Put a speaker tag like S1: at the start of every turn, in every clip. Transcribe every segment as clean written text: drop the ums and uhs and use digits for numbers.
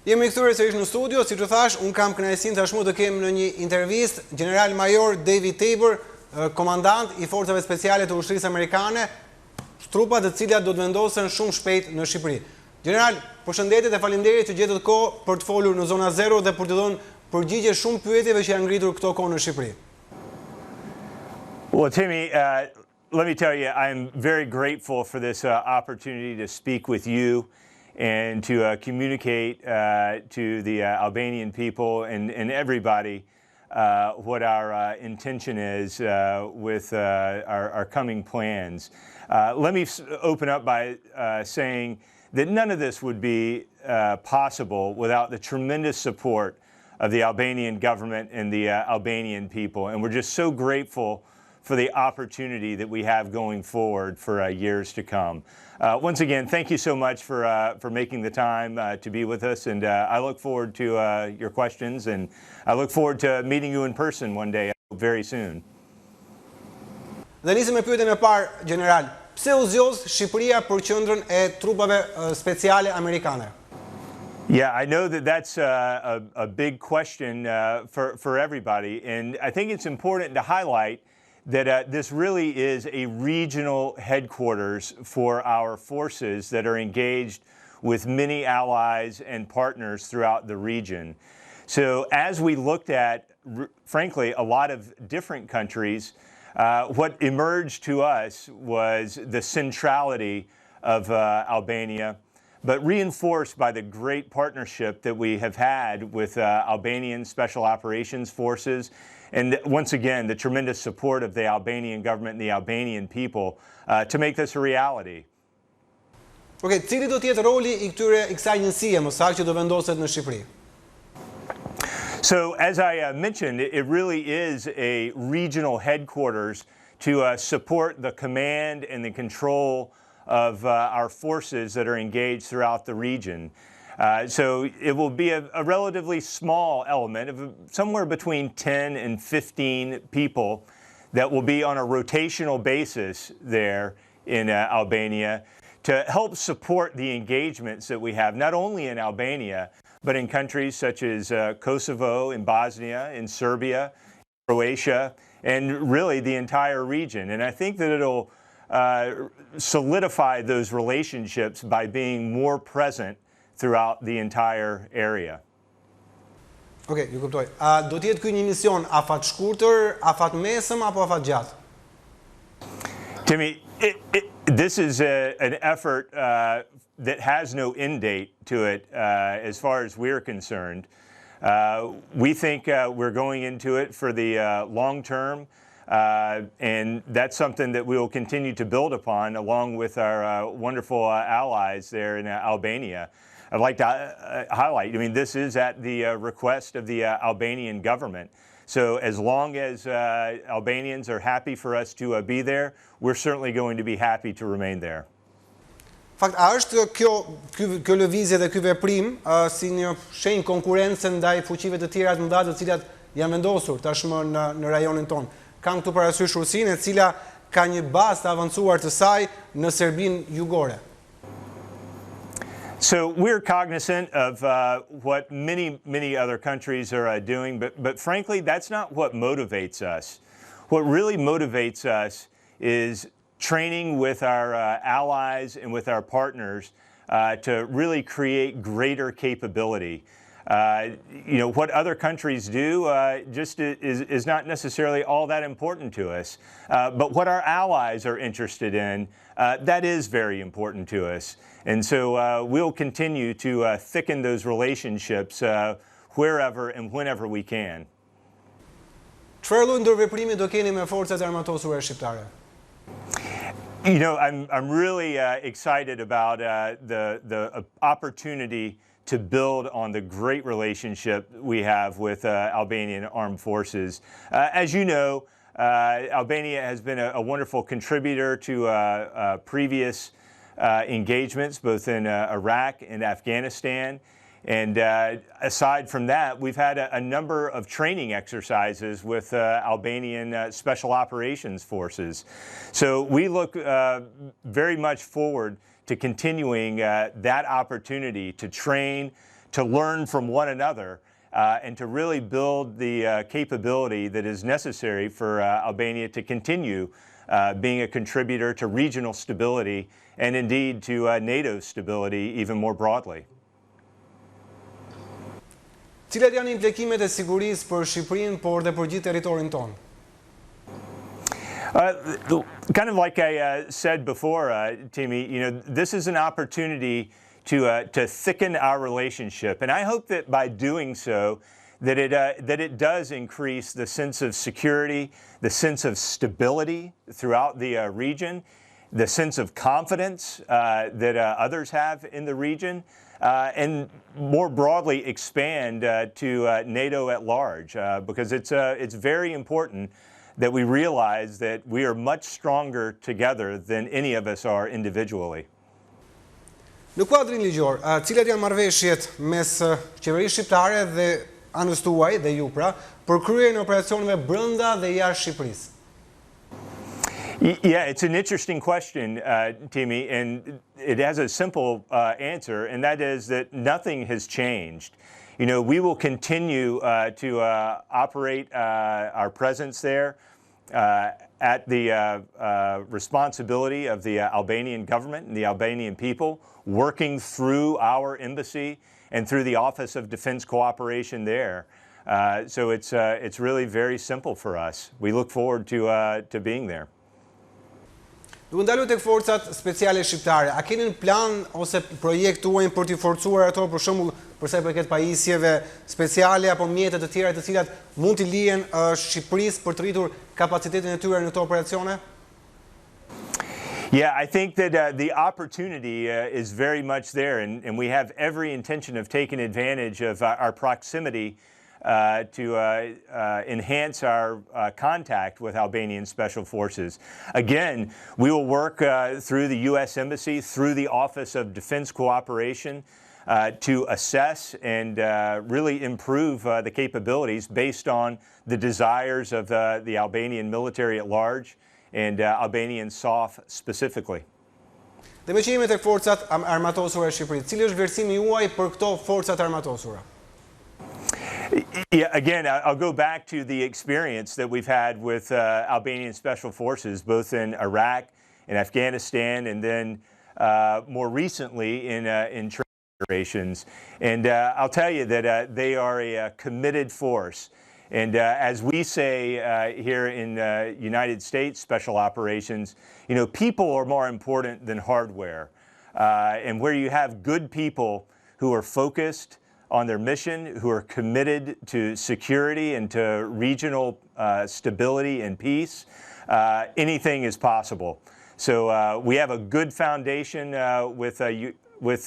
S1: Jemi kthyer sërish në studio, siç u thash, un kam kënaqësinë tashmë të kem në një intervistë Gjeneral Major David Tabor, komandant i forcave speciale të ushtrisë amerikane, trupa të cilat do të vendosen shumë shpejt në Shqipëri. Gjeneral, përshëndetje dhe faleminderit që gjetët kohë për të folur në Zona Zero dhe për të dhënë përgjigje shumë pyetjeve që janë ngritur këto kohë në Shqipëri.
S2: Well, Timmy, let me tell you, I'm very grateful for this opportunity to speak with you and to communicate to the Albanian people and everybody what our intention is with our coming plans. Let me open up by saying that none of this would be possible without the tremendous support of the Albanian government and the Albanian people. And we're just so grateful for the opportunity that we have going forward for years to come. Once again, thank you so much for making the time to be with us, and I look forward to your questions, and I look forward to meeting you in person one day very soon.
S1: Dhe nisim me pyetjen e parë, Gjeneral. Pse u zgjoz Shqipëria për qendrën e trupave speciale amerikane?
S2: Yeah, I know that that's a big question for everybody, and I think it's important to highlight that this really is a regional headquarters for our forces that are engaged with many allies and partners throughout the region. So as we looked at, frankly, a lot of different countries, what emerged to us was the centrality of Albania, but reinforced by the great partnership that we have had with Albanian Special Operations Forces, and once again, the tremendous support of the Albanian government and the Albanian people to make this a reality.
S1: Okay, cili do të jetë roli i kësaj njësie më saktë që do vendoset në Shqipëri?
S2: So, as I mentioned, it really is a regional headquarters to support the command and the control of our forces that are engaged throughout the region. So it will be a relatively small element of somewhere between 10 and 15 people that will be on a rotational basis there in Albania to help support the engagements that we have, not only in Albania, but in countries such as Kosovo, in Bosnia, in Serbia, Croatia, and really the entire region. And I think that it'll solidify those relationships by being more present throughout the entire area.
S1: Okay, ju kuptoj. Do të jetë ky një mision afat shkurtër, afat mesëm apo afat gjatë?
S2: Timmy, this is an effort that has no end date to it as far as we're concerned. We think we're going into it for the long term, and that's something that we will continue to build upon along with our wonderful allies there in Albania. I'd like to highlight, I mean, this is at the request of the Albanian government. So as long as Albanians are happy for us to be there, we're certainly going to be happy to remain there.
S1: Fakt, a është kjo lëvizje dhe ky veprim si një shenjë konkurrence ndaj fuqive të tjera të mëdha të cilat janë vendosur tashmë në rajonin tonë? Kam këtu parasysh Rusinë, e cila ka një bazë të avancuar të saj në Serbinë jugore.
S2: So we're cognizant of what many other countries are doing, but frankly, that's not what motivates us. What really motivates us is training with our allies and with our partners to really create greater capability. You know, what other countries do just is not necessarily all that important to us. But what our allies are interested in, that is very important to us. And so we'll continue to thicken those relationships wherever and whenever we can.
S1: Çfarë lloj ndërveprimi do keni me forcat armatosura shqiptare?
S2: You know, I'm really excited about the opportunity to build on the great relationship we have with Albanian armed forces. As you know, Albania has been a wonderful contributor to previous engagements, both in Iraq and Afghanistan. And aside from that, we've had a number of training exercises with Albanian Special Operations Forces. So we look very much forward to continuing that opportunity to train, to learn from one another and to really build the capability that is necessary for Albania to continue being a contributor to regional stability and indeed to NATO stability even more broadly.
S1: Cilat janë implikimet e sigurisë për Shqipërinë, por dhe për gjithë territorin tonë?
S2: Kind of like I said before, Thimi, this is an opportunity to thicken our relationship, and I hope that by doing so, that it does increase the sense of security, the sense of stability throughout the region, the sense of confidence that others have in the region, and more broadly expand to NATO at large, because it's very important that we realize that we are much stronger together than any of us are individually.
S1: Në kuadrin ligjor, cilat janë marrëveshjet mes qeverisë shqiptare dhe anës tuaj dhe ju pra për kryen e operacioneve brenda dhe jashtë Shqipërisë?
S2: Yeah, it's an interesting question, Thimi, and it has a simple answer, and that is that nothing has changed. We will continue to operate our presence there at the responsibility of the Albanian government and the Albanian people, working through our embassy and through the Office of Defense Cooperation there. So it's really very simple for us. We look forward to being there.
S1: Duke ndalu tek forcat speciale shqiptare, a keni në plan ose projekt tuaj për t'i forcuar ato, për shembull, për sa i përket pajisjeve speciale apo mjete të tjera të cilat mund t'i lihen Shqipërisë për të rritur kapacitetin e tyre në këto operacione?
S2: Yeah, I think that the opportunity is very much there, and we have every intention of taking advantage of our proximity to enhance our contact with Albanian Special Forces. Again, we will work through the U.S. Embassy, through the Office of Defense Cooperation, to assess and really improve the capabilities based on the desires of the Albanian military at large and Albanian SOF specifically.
S1: Dhe me që jemi tek forcat armatosura e Shqipërisë, cili është vlerësimi juaj për këto forcat armatosura?
S2: Yeah, again, I'll go back to the experience that we've had with Albanian Special Forces, both in Iraq and Afghanistan, and then more recently in training operations. And I'll tell you that they are a committed force. And as we say here in United States Special Operations, people are more important than hardware. And where you have good people who are focused on their mission, who are committed to security and to regional stability and peace, anything is possible. So we have a good foundation with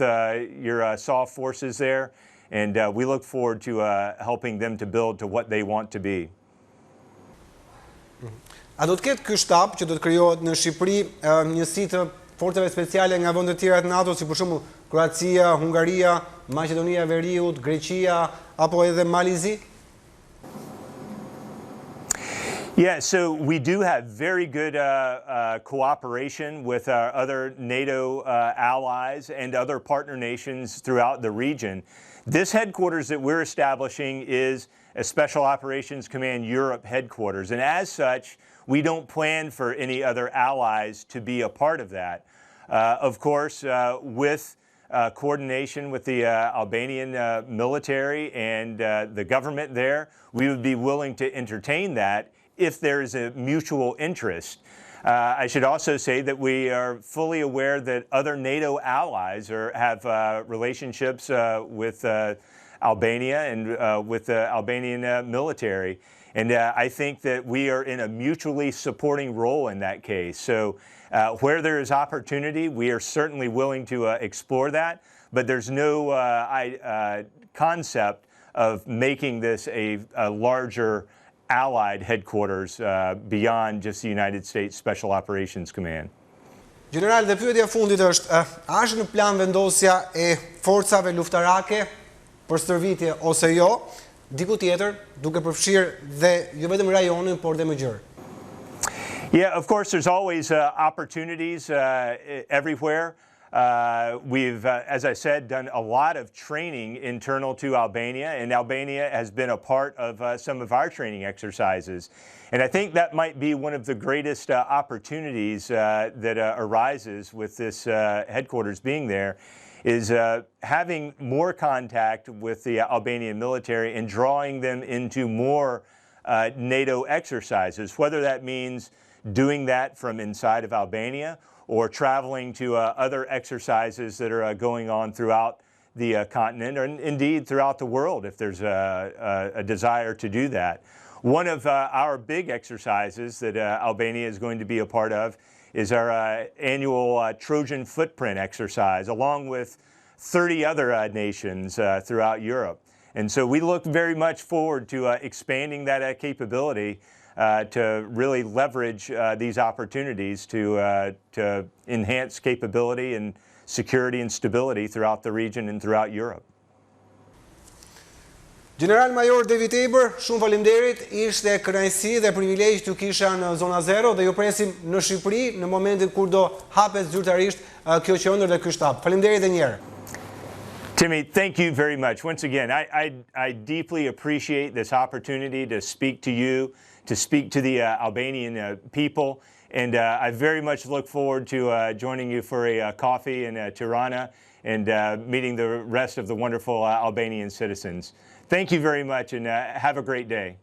S2: your SOF forces there, and we look forward to helping them to build to what they want to be.
S1: A do të ketë ky shtab që do të krijohet në Shqipëri njësi të forcave speciale nga vende të tjera të NATO, si për shembull Kroacia, Hungaria, Maqedonia e Veriut, Greqia apo edhe Malizi?
S2: Yeah, so we do have very good cooperation with our other NATO allies and other partner nations throughout the region. This headquarters that we're establishing is a Special Operations Command Europe headquarters, and as such, we don't plan for any other allies to be a part of that. Of course, with coordination with the Albanian military and the government there, we would be willing to entertain that if there is a mutual interest. I should also say that we are fully aware that other NATO allies have relationships with Albania and with the Albanian military. And I think that we are in a mutually supporting role in that case. So where there is opportunity, we are certainly willing to explore that, but there's no concept of making this a larger allied headquarters beyond just the United States Special Operations Command.
S1: Gjeneral, dhe pyetja fundit është, a është në plan vendosja e forcave luftarake për stërvitje ose jo, diku tjetër, duke përfshirë dhe jo vetëm rajonin, por dhe më gjërë?
S2: Yeah, of course, there's always opportunities everywhere. We've, as I said, done a lot of training internal to Albania, and Albania has been a part of some of our training exercises. And I think that might be one of the greatest opportunities that arises with this headquarters being there, is having more contact with the Albanian military and drawing them into more NATO exercises, whether that means doing that from inside of Albania or traveling to other exercises that are going on throughout the continent, or indeed throughout the world if there's a desire to do that. One of our big exercises that Albania is going to be a part of is our annual Trojan footprint exercise, along with 30 other nations throughout Europe. And so we look very much forward to expanding that capability to really leverage these opportunities to enhance capability and security and stability throughout the region and throughout Europe.
S1: Gjeneral Major David Tabor, shumë faleminderit, ishte kënaqësi dhe privilegj të kisha në Zona Zero dhe ju presim në Shqipëri në momentin kur do hapet zyrtarisht kjo qendër dhe ky shtab. Faleminderit edhe një herë.
S2: Timmy, thank you very much. Once again, I deeply appreciate this opportunity to speak to you, to speak to the Albanian people, and I very much look forward to joining you for a coffee in Tirana and meeting the rest of the wonderful Albanian citizens. Thank you very much, and have a great day.